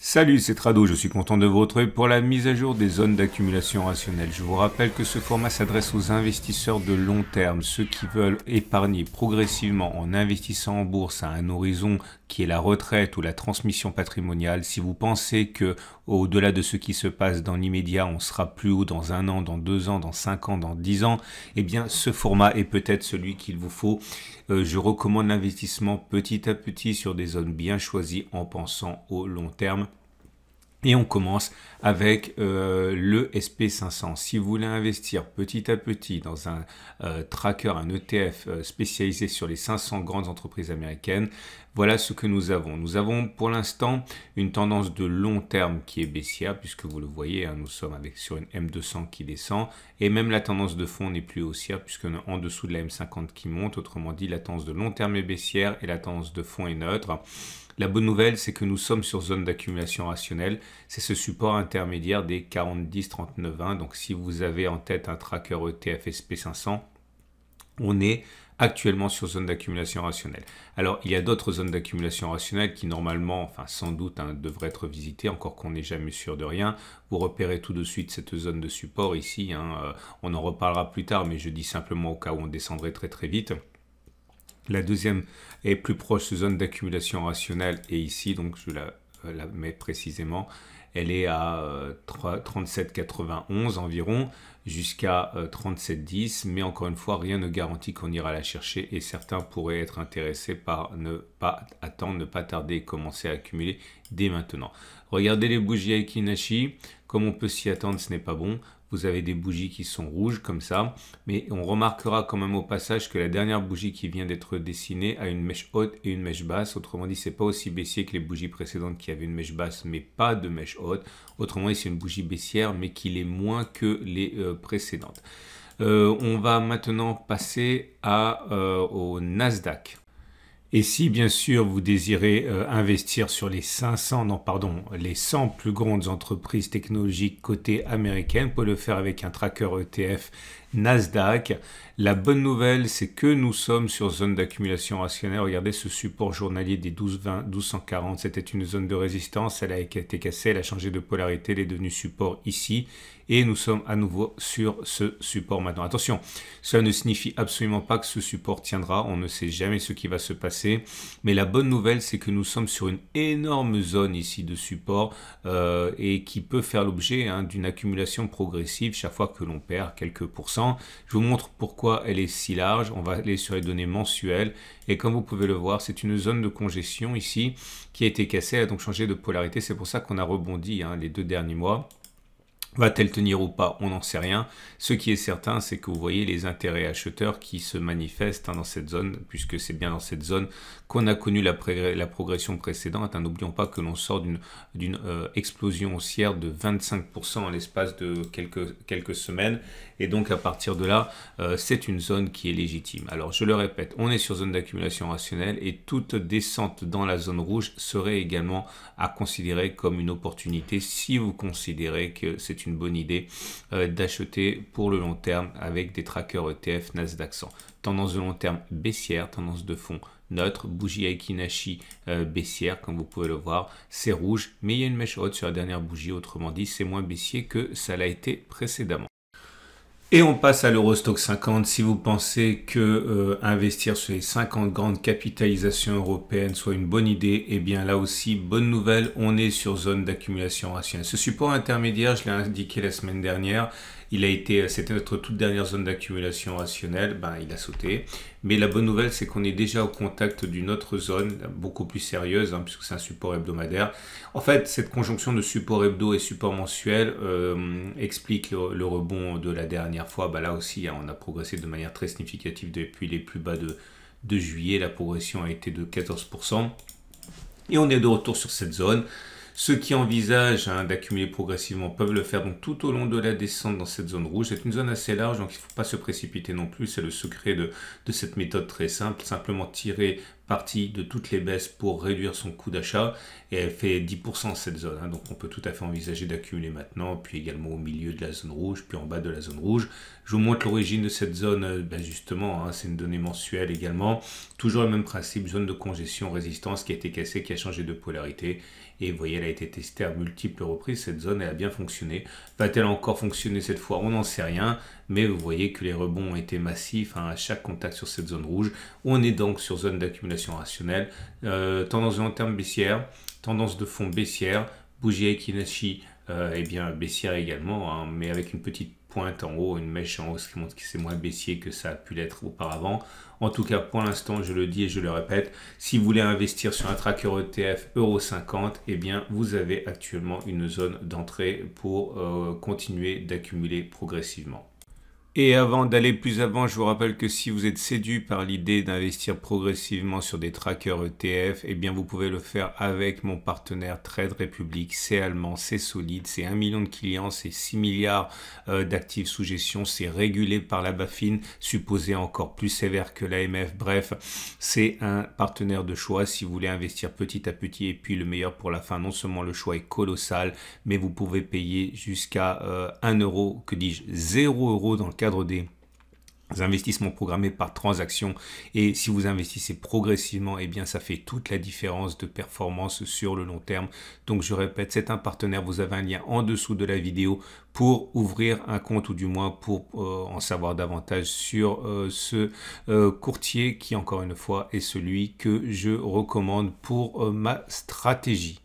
Salut, c'est Trado, je suis content de vous retrouver pour la mise à jour des zones d'accumulation rationnelle. Je vous rappelle que ce format s'adresse aux investisseurs de long terme, ceux qui veulent épargner progressivement en investissant en bourse à un horizon qui est la retraite ou la transmission patrimoniale. Si vous pensez que au-delà de ce qui se passe dans l'immédiat, on sera plus haut dans 1 an, dans 2 ans, dans 5 ans, dans 10 ans, eh bien ce format est peut-être celui qu'il vous faut. Je recommande l'investissement petit à petit sur des zones bien choisies en pensant au long terme. Et on commence avec le SP500. Si vous voulez investir petit à petit dans un tracker, un ETF spécialisé sur les 500 grandes entreprises américaines, voilà ce que nous avons. Nous avons pour l'instant une tendance de long terme qui est baissière, puisque vous le voyez, nous sommes sur une M200 qui descend, et même la tendance de fond n'est plus haussière, puisque en dessous de la M50 qui monte. Autrement dit, la tendance de long terme est baissière et la tendance de fond est neutre. La bonne nouvelle, c'est que nous sommes sur zone d'accumulation rationnelle. C'est ce support intermédiaire des 40-10-39-20. Donc, si vous avez en tête un tracker ETF SP500, on est actuellement sur zone d'accumulation rationnelle. Alors, il y a d'autres zones d'accumulation rationnelle qui normalement, enfin sans doute, devraient être visitées, encore qu'on n'est jamais sûr de rien. Vous repérez tout de suite cette zone de support ici. On en reparlera plus tard, mais je dis simplement au cas où on descendrait très très vite. La deuxième est plus proche de zone d'accumulation rationnelle et ici, donc je la mets précisément, elle est à 37,91 environ jusqu'à 37,10, mais encore une fois, rien ne garantit qu'on ira la chercher et certains pourraient être intéressés par ne pas attendre, ne pas tarder et commencer à accumuler dès maintenant. Regardez les bougies Aiki-Nashi, comme on peut s'y attendre, ce n'est pas bon. Vous avez des bougies qui sont rouges comme ça, mais on remarquera quand même au passage que la dernière bougie qui vient d'être dessinée a une mèche haute et une mèche basse. Autrement dit, c'est pas aussi baissier que les bougies précédentes qui avaient une mèche basse mais pas de mèche haute. Autrement dit, c'est une bougie baissière mais qui l'est moins que les précédentes. On va maintenant passer au Nasdaq. Et si bien sûr vous désirez investir sur les 100 plus grandes entreprises technologiques cotées américaines, vous pouvez le faire avec un tracker ETF Nasdaq. La bonne nouvelle, c'est que nous sommes sur zone d'accumulation rationnelle. Regardez ce support journalier des 12,20, 1240. C'était une zone de résistance. Elle a été cassée, elle a changé de polarité, elle est devenue support ici. Et nous sommes à nouveau sur ce support maintenant. Attention, cela ne signifie absolument pas que ce support tiendra. On ne sait jamais ce qui va se passer. Mais la bonne nouvelle, c'est que nous sommes sur une énorme zone ici de support et qui peut faire l'objet d'une accumulation progressive chaque fois que l'on perd quelques pourcents. Je vous montre pourquoi elle est si large. On va aller sur les données mensuelles. Et comme vous pouvez le voir, c'est une zone de congestion ici qui a été cassée. Elle a donc changé de polarité. C'est pour ça qu'on a rebondi les 2 derniers mois. Va-t-elle tenir ou pas? On n'en sait rien. Ce qui est certain, c'est que vous voyez les intérêts acheteurs qui se manifestent dans cette zone, puisque c'est bien dans cette zone qu'on a connu la progression précédente. N'oublions pas que l'on sort d'une explosion haussière de 25% en l'espace de quelques semaines. Et donc à partir de là, c'est une zone qui est légitime. Alors je le répète, on est sur zone d'accumulation rationnelle et toute descente dans la zone rouge serait également à considérer comme une opportunité si vous considérez que c'est une bonne idée d'acheter pour le long terme avec des trackers ETF Nasdaq 100. Tendance de long terme baissière, tendance de fond neutre, bougie Aiki-Nashi baissière, comme vous pouvez le voir, c'est rouge, mais il y a une mèche haute sur la dernière bougie, autrement dit, c'est moins baissier que ça l'a été précédemment. Et on passe à l'Eurostoxx 50. Si vous pensez que investir sur les 50 grandes capitalisations européennes soit une bonne idée, eh bien là aussi, bonne nouvelle, on est sur zone d'accumulation rationnelle. Ce support intermédiaire, je l'ai indiqué la semaine dernière, c'était notre toute dernière zone d'accumulation rationnelle, il a sauté. Mais la bonne nouvelle, c'est qu'on est déjà au contact d'une autre zone, beaucoup plus sérieuse, puisque c'est un support hebdomadaire. En fait, cette conjonction de support hebdo et support mensuel explique le rebond de la dernière fois. Là aussi, on a progressé de manière très significative depuis les plus bas de juillet. La progression a été de 14%. Et on est de retour sur cette zone. Ceux qui envisagent d'accumuler progressivement peuvent le faire donc tout au long de la descente dans cette zone rouge. C'est une zone assez large, donc il ne faut pas se précipiter non plus. C'est le secret de cette méthode très simple. Simplement tirer partie de toutes les baisses pour réduire son coût d'achat et elle fait 10% cette zone, hein, donc on peut tout à fait envisager d'accumuler maintenant, puis également au milieu de la zone rouge, puis en bas de la zone rouge. Je vous montre l'origine de cette zone, justement, hein, c'est une donnée mensuelle également, toujours le même principe, zone de congestion, résistance qui a été cassée, qui a changé de polarité, et vous voyez, elle a été testée à multiples reprises, cette zone, elle a bien fonctionné. Va-t-elle encore fonctionner cette fois? On n'en sait rien, mais vous voyez que les rebonds ont été massifs, hein, à chaque contact sur cette zone rouge. On est donc sur zone d'accumulation rationnelle, tendance de long terme baissière, tendance de fond baissière, bougie Aiki-Nashi baissière également, hein, mais avec une petite pointe en haut, une mèche en haut, ce qui montre que c'est moins baissier que ça a pu l'être auparavant. En tout cas, pour l'instant, je le dis et je le répète, si vous voulez investir sur un tracker ETF Euro 50, eh bien, vous avez actuellement une zone d'entrée pour continuer d'accumuler progressivement. Et avant d'aller plus avant, je vous rappelle que si vous êtes séduit par l'idée d'investir progressivement sur des trackers ETF, eh bien vous pouvez le faire avec mon partenaire Trade Republic. C'est allemand, c'est solide, c'est 1 million de clients, c'est 6 milliards d'actifs sous gestion, c'est régulé par la BaFin, supposé encore plus sévère que l'AMF. Bref, c'est un partenaire de choix si vous voulez investir petit à petit. Et puis le meilleur pour la fin, non seulement le choix est colossal, mais vous pouvez payer jusqu'à 1 euro, que dis-je, 0 euro dans le cadre des investissements programmés par transaction. Et si vous investissez progressivement, eh bien ça fait toute la différence de performance sur le long terme. Donc je répète, c'est un partenaire, vous avez un lien en dessous de la vidéo pour ouvrir un compte ou du moins pour en savoir davantage sur ce courtier qui, encore une fois, est celui que je recommande pour ma stratégie.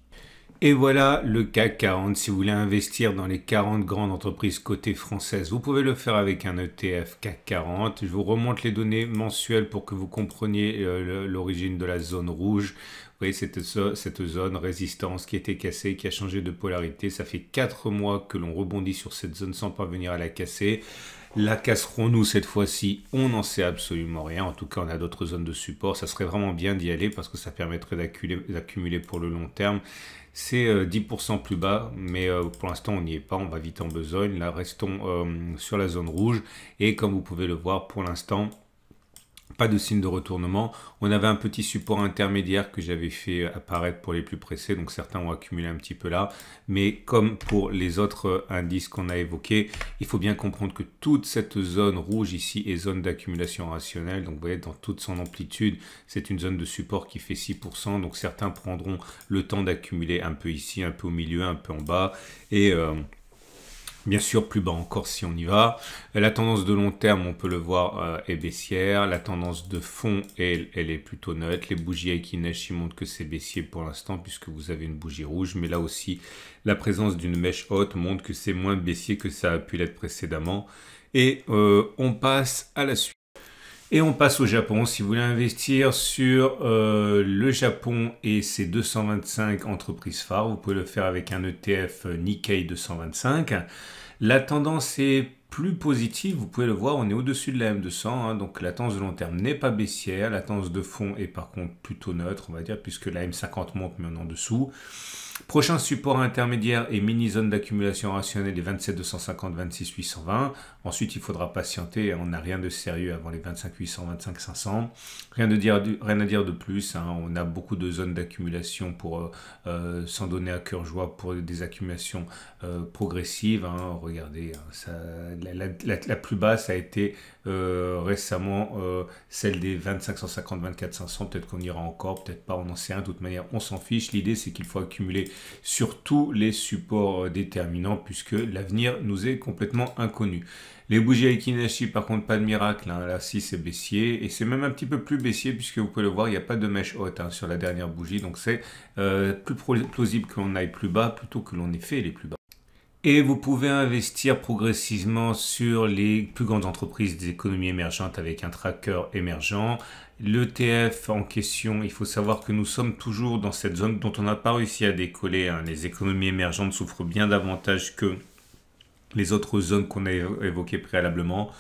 Et voilà le CAC 40. Si vous voulez investir dans les 40 grandes entreprises cotées françaises, vous pouvez le faire avec un ETF CAC 40. Je vous remonte les données mensuelles pour que vous compreniez l'origine de la zone rouge. Vous voyez cette zone résistance qui a été cassée, qui a changé de polarité. Ça fait 4 mois que l'on rebondit sur cette zone sans parvenir à la casser. La casserons-nous cette fois-ci? On n'en sait absolument rien. En tout cas, on a d'autres zones de support. Ça serait vraiment bien d'y aller parce que ça permettrait d'accumuler pour le long terme. C'est 10% plus bas, mais pour l'instant, on n'y est pas. On va vite en besogne. Là, restons sur la zone rouge. Et comme vous pouvez le voir, pour l'instant, pas de signe de retournement. On avait un petit support intermédiaire que j'avais fait apparaître pour les plus pressés, donc certains ont accumulé un petit peu là. Mais comme pour les autres indices qu'on a évoqués, il faut bien comprendre que toute cette zone rouge ici est zone d'accumulation rationnelle. Donc vous voyez, dans toute son amplitude, c'est une zone de support qui fait 6%. Donc certains prendront le temps d'accumuler un peu ici, un peu au milieu, un peu en bas. Et bien sûr, plus bas encore si on y va. La tendance de long terme, on peut le voir, est baissière. La tendance de fond, elle est plutôt neutre. Les bougies Aiki-Nashi montrent que c'est baissier pour l'instant puisque vous avez une bougie rouge. Mais là aussi, la présence d'une mèche haute montre que c'est moins baissier que ça a pu l'être précédemment. Et on passe à la suite. Et on passe au Japon. Si vous voulez investir sur le Japon et ses 225 entreprises phares, vous pouvez le faire avec un ETF Nikkei 225. La tendance est plus positive, vous pouvez le voir, on est au-dessus de la M200, hein, donc la tendance de long terme n'est pas baissière, la tendance de fond est par contre plutôt neutre, on va dire, puisque la M50 monte mais on est en dessous. Prochain support intermédiaire et mini zone d'accumulation rationnelle des 27 250, 26 820. Ensuite, il faudra patienter. On n'a rien de sérieux avant les 25 800, 25 500. Rien à dire de plus. Hein. On a beaucoup de zones d'accumulation pour s'en donner à cœur joie pour des accumulations progressives. Hein. Regardez, ça, la plus basse a été récemment celle des 25 150, 24 500. Peut-être qu'on ira encore, peut-être pas. On n'en sait rien. De toute manière, on s'en fiche. L'idée, c'est qu'il faut accumuler sur tous les supports déterminants puisque l'avenir nous est complètement inconnu. Les bougies Aiki-Nashi, par contre, pas de miracle. Hein. Là, si c'est baissier et c'est même un petit peu plus baissier puisque vous pouvez le voir, il n'y a pas de mèche haute hein, sur la dernière bougie. Donc, c'est plus plausible que l'on aille plus bas plutôt que l'on ait fait les plus bas. Et vous pouvez investir progressivement sur les plus grandes entreprises des économies émergentes avec un tracker émergent. L'ETF en question, il faut savoir que nous sommes toujours dans cette zone dont on n'a pas réussi à décoller. Hein. Les économies émergentes souffrent bien davantage que les autres zones qu'on a évoquées préalablement.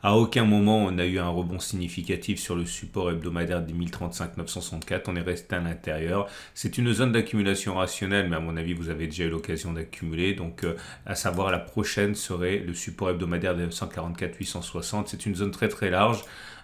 À aucun moment on a eu un rebond significatif sur le support hebdomadaire des 1035 964, on est resté à l'intérieur. C'est une zone d'accumulation rationnelle, mais à mon avis vous avez déjà eu l'occasion d'accumuler. Donc à savoir la prochaine serait le support hebdomadaire des 944 860. C'est une zone très très large.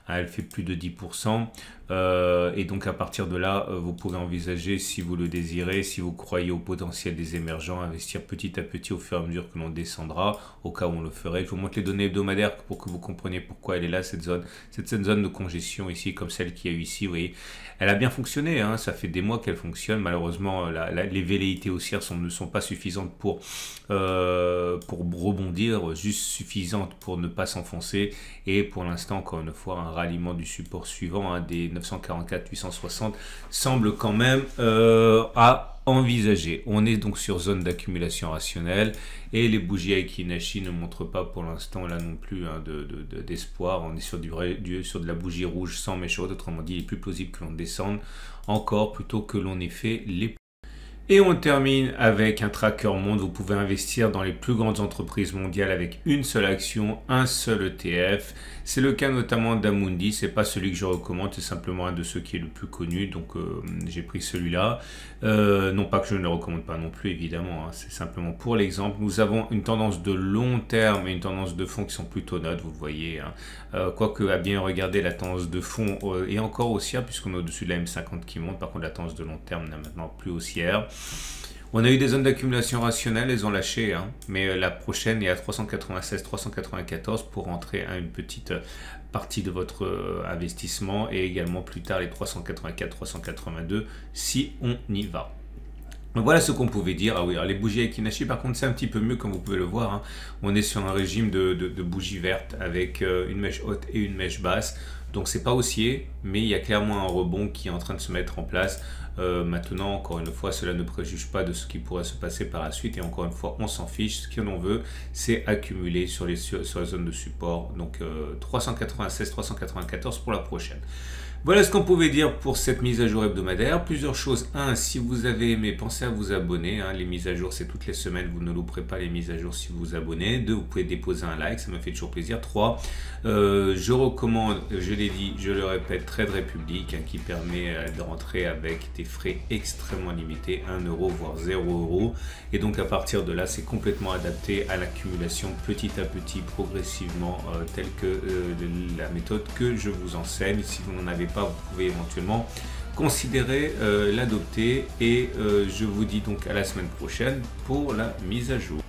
Elle fait plus de 10%. Et donc à partir de là, vous pourrez envisager, si vous le désirez, si vous croyez au potentiel des émergents, investir petit à petit au fur et à mesure que l'on descendra, au cas où on le ferait. Je vous montre les données hebdomadaires pour que vous compreniez pourquoi elle est là, cette zone. Cette zone de congestion ici, comme celle qu'il y a eu ici, vous voyez, elle a bien fonctionné, hein, ça fait des mois qu'elle fonctionne. Malheureusement, les velléités haussières ne sont pas suffisantes pour rebondir, juste suffisantes pour ne pas s'enfoncer. Et pour l'instant, encore une fois, un ralliement du support suivant, hein, des 944 860 semble quand même à envisager. On est donc sur zone d'accumulation rationnelle et les bougies Aiki-Nashi ne montrent pas pour l'instant là non plus, hein, d'espoir. On est sur sur de la bougie rouge sans mèche haute, autrement dit il est plus plausible que l'on descende encore plutôt que l'on ait fait les. Et on termine avec un tracker monde. Vous pouvez investir dans les plus grandes entreprises mondiales avec une seule action, un seul ETF. C'est le cas notamment d'Amundi. C'est pas celui que je recommande, c'est simplement un de ceux qui est le plus connu. Donc j'ai pris celui-là. Non pas que je ne le recommande pas non plus, évidemment, hein. C'est simplement pour l'exemple. Nous avons une tendance de long terme et une tendance de fond qui sont plutôt neutres, vous voyez, hein. Quoique à bien regarder, la tendance de fond est encore haussière puisqu'on est au-dessus de la M50 qui monte. Par contre, la tendance de long terme n'est maintenant plus haussière. On a eu des zones d'accumulation rationnelle, elles ont lâché, hein, mais la prochaine est à 396, 394 pour rentrer à une petite partie de votre investissement et également plus tard les 384, 382 si on y va. Donc voilà ce qu'on pouvait dire. Ah oui, alors les bougies Aiki-Nashi, par contre, c'est un petit peu mieux comme vous pouvez le voir, hein. On est sur un régime de bougies vertes avec une mèche haute et une mèche basse. Donc c'est pas haussier, mais il y a clairement un rebond qui est en train de se mettre en place. Maintenant, encore une fois, cela ne préjuge pas de ce qui pourrait se passer par la suite. Et encore une fois, on s'en fiche. Ce que l'on veut, c'est accumuler sur les zones de support. Donc 396, 394 pour la prochaine. Voilà ce qu'on pouvait dire pour cette mise à jour hebdomadaire. Plusieurs choses. 1. Si vous avez aimé, pensez à vous abonner, hein. Les mises à jour, c'est toutes les semaines. Vous ne louperez pas les mises à jour si vous vous abonnez. 2. Vous pouvez déposer un like. Ça me fait toujours plaisir. 3. Je recommande, je l'ai dit, je le répète, Trade Republic, hein, qui permet de rentrer avec des frais extrêmement limités, 1 euro voire 0 euro. Et donc à partir de là, c'est complètement adapté à l'accumulation petit à petit, progressivement, telle que la méthode que je vous enseigne. Si vous n'en avez pas, vous pouvez éventuellement considérer l'adopter. Et je vous dis donc à la semaine prochaine pour la mise à jour.